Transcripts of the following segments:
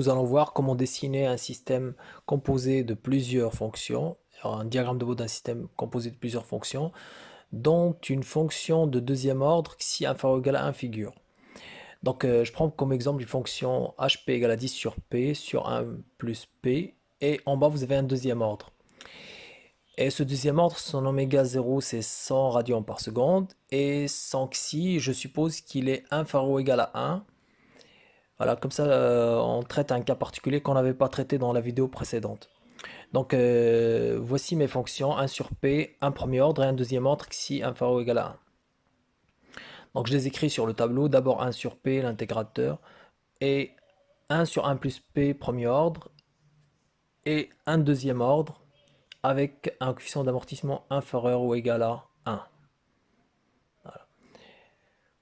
nous allons voir comment dessiner un système composé de plusieurs fonctions, alors un diagramme de bord d'un système composé de plusieurs fonctions, dont une fonction de deuxième ordre si inférieur ou égal à 1 figure. Donc je prends comme exemple une fonction hp égale à 10 sur p sur 1 plus p, et en bas vous avez un deuxième ordre. Et ce deuxième ordre, son oméga 0 c'est 100 radians par seconde, et son xi, je suppose qu'il est inférieur ou égal à 1. Voilà, comme ça, on traite un cas particulier qu'on n'avait pas traité dans la vidéo précédente. Donc, voici mes fonctions 1 sur p, un premier ordre et un deuxième ordre xi inférieur ou égal à 1. Donc, je les écris sur le tableau. D'abord 1 sur p, l'intégrateur, et 1 sur 1 plus p, premier ordre, et un deuxième ordre avec un coefficient d'amortissement inférieur ou égal à 1.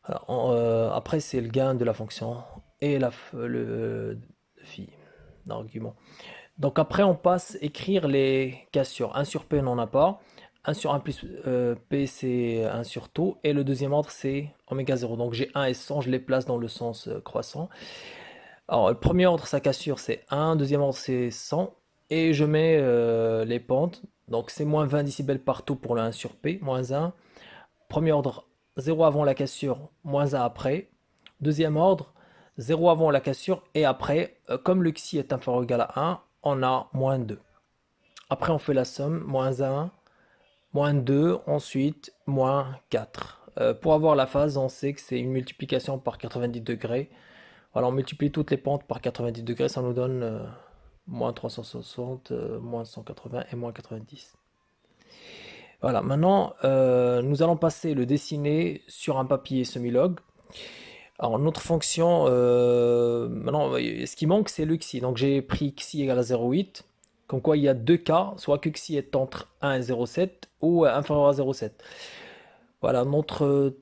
Alors, après, c'est le gain de la fonction et le phi d'argument. Donc après, on passe écrire les cassures. 1 sur P, on n'en a pas. 1 sur 1 plus P, c'est 1 sur taux. Et le deuxième ordre, c'est oméga 0. Donc j'ai 1 et 100, je les place dans le sens croissant. Alors le premier ordre, sa cassure, c'est 1. Deuxième ordre, c'est 100. Et je mets les pentes. Donc c'est moins 20 décibels partout pour le 1 sur P, moins 1. Premier ordre, 0 avant la cassure, moins 1 après. Deuxième ordre, 0 avant la cassure et après, comme le xi est inférieur ou égal à 1, on a moins 2. Après, on fait la somme, moins 1, moins 2, ensuite, moins 4. Pour avoir la phase, on sait que c'est une multiplication par 90 degrés. Voilà, on multiplie toutes les pentes par 90 degrés, ça nous donne moins 360, moins 180 et moins 90. Voilà, maintenant, nous allons passer le dessiner sur un papier semi-log. Alors, notre fonction, maintenant, ce qui manque, c'est le xi. Donc, j'ai pris xi égale à 0,8. Comme quoi, il y a deux cas, soit que xi est entre 1 et 0,7 ou inférieur à 0,7. Voilà, notre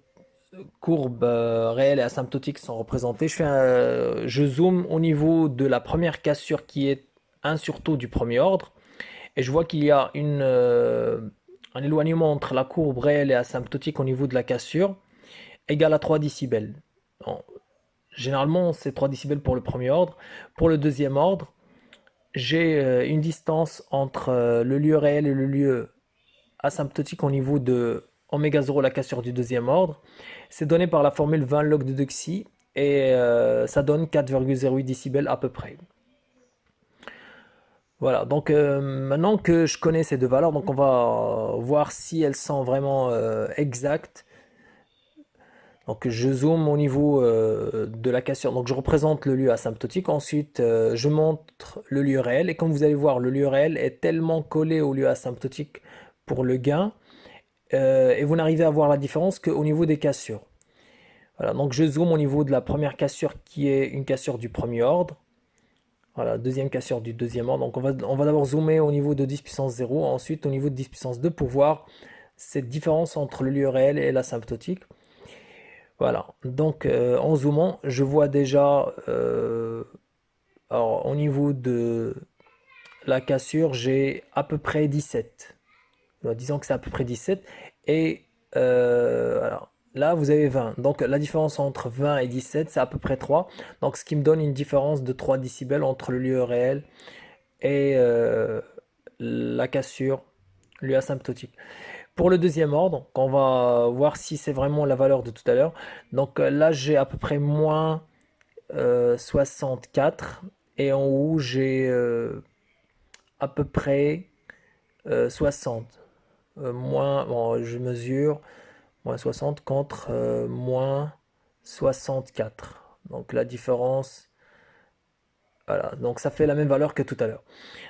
courbe réelle et asymptotique sont représentées. Je zoome au niveau de la première cassure qui est 1 sur taux du premier ordre. Et je vois qu'il y a un éloignement entre la courbe réelle et asymptotique au niveau de la cassure égal à 3 décibels. Bon, généralement, c'est 3 décibels pour le premier ordre. Pour le deuxième ordre, j'ai une distance entre le lieu réel et le lieu asymptotique au niveau de oméga 0, la cassure du deuxième ordre. C'est donné par la formule 20 log de xi et ça donne 4,08 décibels à peu près. Voilà, donc maintenant que je connais ces deux valeurs, donc on va voir si elles sont vraiment exactes. Donc je zoome au niveau de la cassure, donc je représente le lieu asymptotique, ensuite je montre le lieu réel, et comme vous allez voir, le lieu réel est tellement collé au lieu asymptotique pour le gain, et vous n'arrivez à voir la différence qu'au niveau des cassures. Voilà, donc je zoome au niveau de la première cassure qui est une cassure du premier ordre. Voilà, deuxième cassure du deuxième ordre. Donc on va d'abord zoomer au niveau de 10 puissance 0, ensuite au niveau de 10 puissance 2 pour voir cette différence entre le lieu réel et l'asymptotique. Voilà, donc en zoomant, je vois déjà, alors, au niveau de la cassure, j'ai à peu près 17. Disons que c'est à peu près 17. Et alors, là, vous avez 20. Donc la différence entre 20 et 17, c'est à peu près 3. Donc ce qui me donne une différence de 3 décibels entre le lieu réel et la cassure, lieu asymptotique. Pour le deuxième ordre, on va voir si c'est vraiment la valeur de tout à l'heure. Donc là, j'ai à peu près moins 64. Et en haut, j'ai à peu près 60. Moins, bon, je mesure moins 60 contre moins 64. Donc la différence, voilà. Donc ça fait la même valeur que tout à l'heure.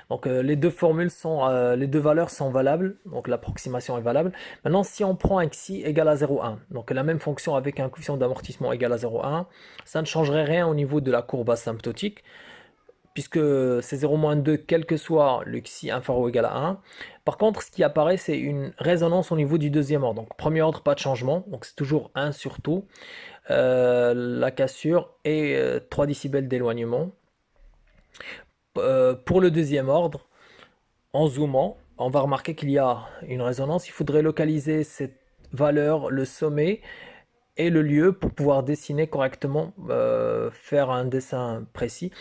Donc les deux valeurs sont valables, donc l'approximation est valable. Maintenant, si on prend un xi égal à 0,1, donc la même fonction avec un coefficient d'amortissement égal à 0,1, ça ne changerait rien au niveau de la courbe asymptotique, puisque c'est 0-2, quel que soit le xi inférieur ou égal à 1. Par contre, ce qui apparaît, c'est une résonance au niveau du deuxième ordre. Donc premier ordre, pas de changement, donc c'est toujours 1 sur tout. La cassure et 3 décibels d'éloignement. Pour le deuxième ordre, en zoomant, on va remarquer qu'il y a une résonance. Il faudrait localiser cette valeur, le sommet et le lieu pour pouvoir dessiner correctement, faire un dessin précis.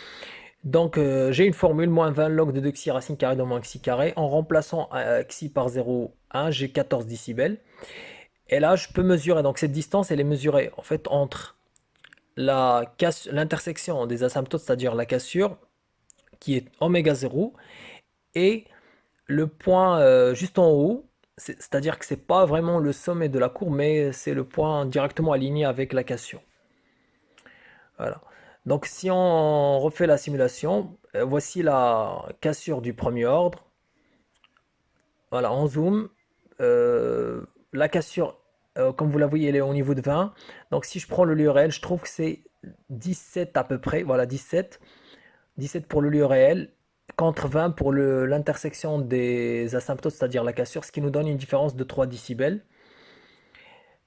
Donc j'ai une formule, moins 20 log de 2 xi racine carrée de moins xi carré. En remplaçant xi par 0,1, j'ai 14 décibels. Et là, je peux mesurer. Donc cette distance, elle est mesurée en fait entre l'intersection des asymptotes, c'est-à-dire la cassure, qui est oméga 0, et le point juste en haut, c'est-à-dire que c'est pas vraiment le sommet de la courbe, mais c'est le point directement aligné avec la cassure. Voilà. Donc si on refait la simulation, voici la cassure du premier ordre. Voilà, on zoom. La cassure, comme vous la voyez, elle est au niveau de 20. Donc si je prends le lieu réel, je trouve que c'est 17 à peu près. Voilà, 17. 17 pour le lieu réel, contre 20 pour l'intersection des asymptotes, c'est-à-dire la cassure, ce qui nous donne une différence de 3 décibels.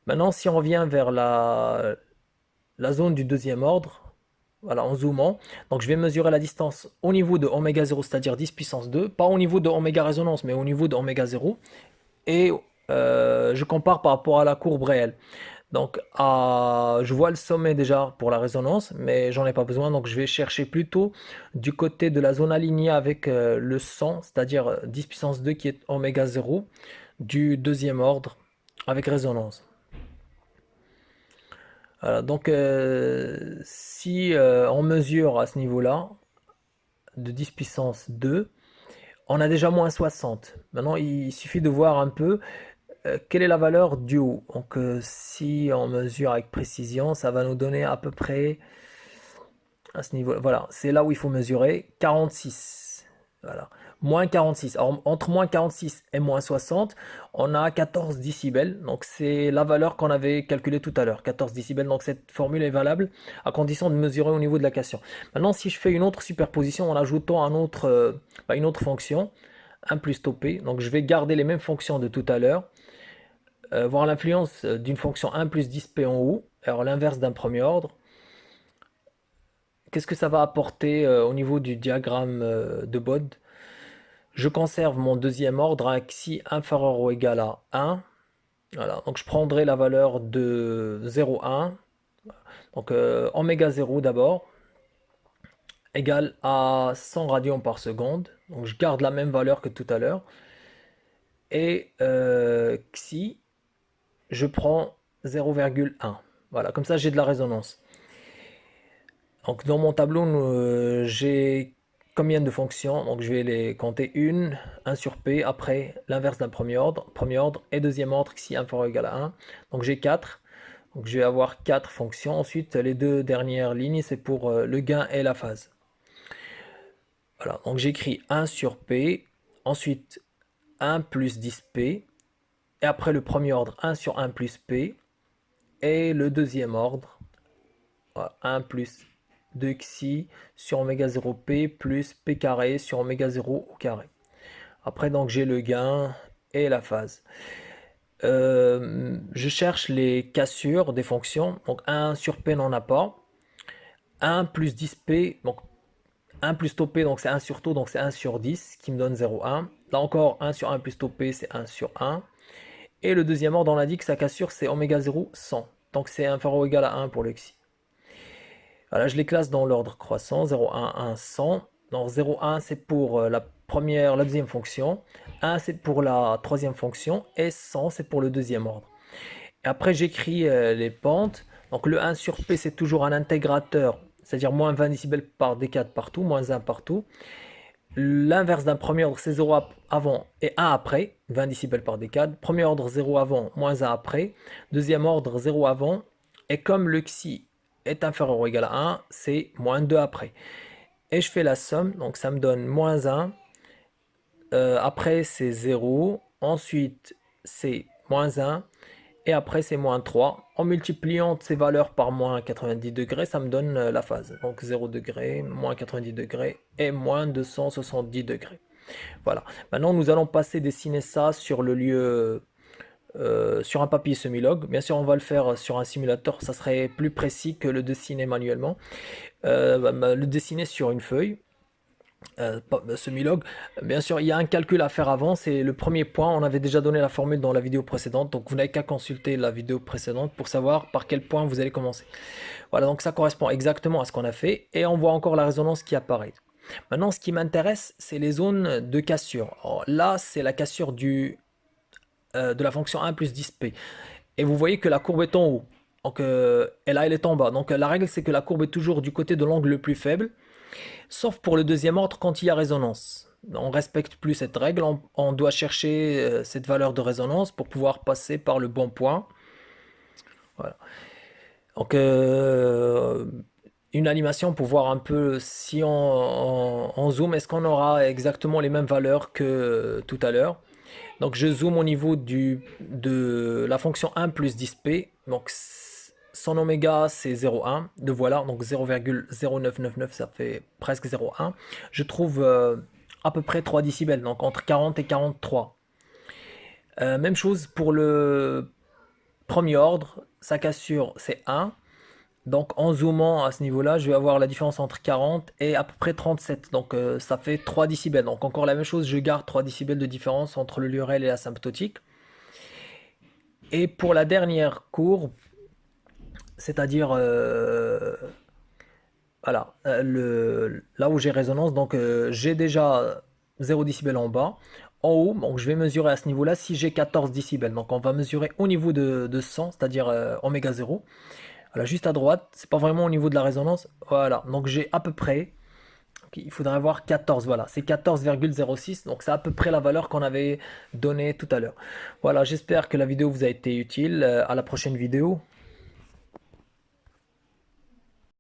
Maintenant, si on revient vers la zone du deuxième ordre, voilà, en zoomant, donc je vais mesurer la distance au niveau de oméga 0, c'est-à-dire 10 puissance 2, pas au niveau de oméga résonance, mais au niveau de oméga 0, et je compare par rapport à la courbe réelle. Donc, je vois le sommet déjà pour la résonance, mais j'en ai pas besoin. Donc, je vais chercher plutôt du côté de la zone alignée avec le 100, c'est-à-dire 10 puissance 2 qui est oméga 0 du deuxième ordre avec résonance. Voilà, donc, si on mesure à ce niveau-là de 10 puissance 2, on a déjà moins 60. Maintenant, il suffit de voir un peu quelle est la valeur du haut. Donc, si on mesure avec précision, ça va nous donner à peu près à ce niveau. Voilà, c'est là où il faut mesurer 46. Voilà, moins 46. Alors, entre moins 46 et moins 60, on a 14 décibels. Donc, c'est la valeur qu'on avait calculée tout à l'heure, 14 décibels. Donc, cette formule est valable à condition de mesurer au niveau de la cassure. Maintenant, si je fais une autre superposition en ajoutant une autre fonction, 1 plus tau p, donc je vais garder les mêmes fonctions de tout à l'heure. Voir l'influence d'une fonction 1 plus 10p en haut, alors l'inverse d'un premier ordre. Qu'est-ce que ça va apporter au niveau du diagramme de Bode? Je conserve mon deuxième ordre à xi inférieur ou égal à 1. Voilà, donc je prendrai la valeur de 0,1. Donc oméga 0 d'abord, égale à 100 radians par seconde. Donc je garde la même valeur que tout à l'heure. Et xi, je prends 0,1. Voilà, comme ça j'ai de la résonance. Donc dans mon tableau, j'ai combien de fonctions? Donc je vais les compter 1 sur P, après l'inverse d'un premier ordre et deuxième ordre xi inférieur ou égal à 1. Donc j'ai 4. Donc je vais avoir 4 fonctions. Ensuite, les deux dernières lignes, c'est pour le gain et la phase. Voilà, donc j'écris 1 sur P, ensuite 1 plus 10P, et après le premier ordre, 1 sur 1 plus P, et le deuxième ordre, 1 plus 2xi sur oméga 0p plus p carré sur oméga 0 au carré. Après, donc j'ai le gain et la phase. Je cherche les cassures des fonctions. Donc 1 sur p n'en a pas. 1 plus 10p, donc 1 plus tau p, donc c'est 1 sur tau, donc c'est 1 sur 10 qui me donne 0,1. Là encore, 1 sur 1 plus tau p, c'est 1 sur 1. Et le deuxième ordre, on a dit que sa cassure, c'est oméga 0, 100. Donc c'est inférieur ou égal à 1 pour le xi. Voilà, je les classe dans l'ordre croissant, 0, 1, 1, 100. Donc 0, 1, c'est pour la deuxième fonction. 1, c'est pour la troisième fonction. Et 100, c'est pour le deuxième ordre. Et après, j'écris les pentes. Donc le 1 sur P, c'est toujours un intégrateur, c'est-à-dire moins 20 décibels par décade partout, moins 1 partout. L'inverse d'un premier ordre, c'est 0 avant et 1 après, 20 décibels par décade. Premier ordre, 0 avant, moins 1 après. Deuxième ordre, 0 avant. Et comme le xi est inférieur ou égal à 1, c'est moins 2 après. Et je fais la somme, donc ça me donne moins 1. Après, c'est 0. Ensuite, c'est moins 1. Et après, c'est moins 3. En multipliant ces valeurs par moins 90 degrés, ça me donne la phase. Donc 0 degré, moins 90 degrés et moins 270 degrés. Voilà. Maintenant, nous allons passer dessiner ça sur le lieu, sur un papier semi-log. Bien sûr, on va le faire sur un simulateur. Ça serait plus précis que le dessiner manuellement. Le dessiner sur une feuille. semi-log. Bien sûr, il y a un calcul à faire avant, c'est le premier point. On avait déjà donné la formule dans la vidéo précédente, donc vous n'avez qu'à consulter la vidéo précédente pour savoir par quel point vous allez commencer. Voilà, donc ça correspond exactement à ce qu'on a fait et on voit encore la résonance qui apparaît. Maintenant, ce qui m'intéresse, c'est les zones de cassure. Alors, là, c'est la cassure de la fonction 1 plus 10p. Et vous voyez que la courbe est en haut. Donc, et là, elle est en bas. Donc, la règle, c'est que la courbe est toujours du côté de l'angle le plus faible, sauf pour le deuxième ordre quand il y a résonance. On ne respecte plus cette règle. On doit chercher cette valeur de résonance pour pouvoir passer par le bon point. Voilà. Donc, une animation pour voir un peu si on zoome, est-ce qu'on aura exactement les mêmes valeurs que tout à l'heure. Donc je zoome au niveau de la fonction 1 plus 10p. Donc son oméga c'est 0,1. De voilà, donc 0,0999 ça fait presque 0,1. Je trouve à peu près 3 décibels, donc entre 40 et 43. Même chose pour le premier ordre, sa cassure c'est 1. Donc en zoomant à ce niveau-là, je vais avoir la différence entre 40 et à peu près 37. Donc ça fait 3 décibels. Donc encore la même chose, je garde 3 décibels de différence entre le lurel et l'asymptotique. Et pour la dernière courbe, c'est-à-dire voilà, là où j'ai résonance, donc j'ai déjà 0 décibel en bas. En haut, donc je vais mesurer à ce niveau-là si j'ai 14 décibels. Donc on va mesurer au niveau de 100, c'est-à-dire oméga 0. Voilà, juste à droite, c'est pas vraiment au niveau de la résonance. Voilà, donc j'ai à peu près, il faudrait avoir 14, voilà, c'est 14,06, donc c'est à peu près la valeur qu'on avait donnée tout à l'heure. Voilà, j'espère que la vidéo vous a été utile. À la prochaine vidéo.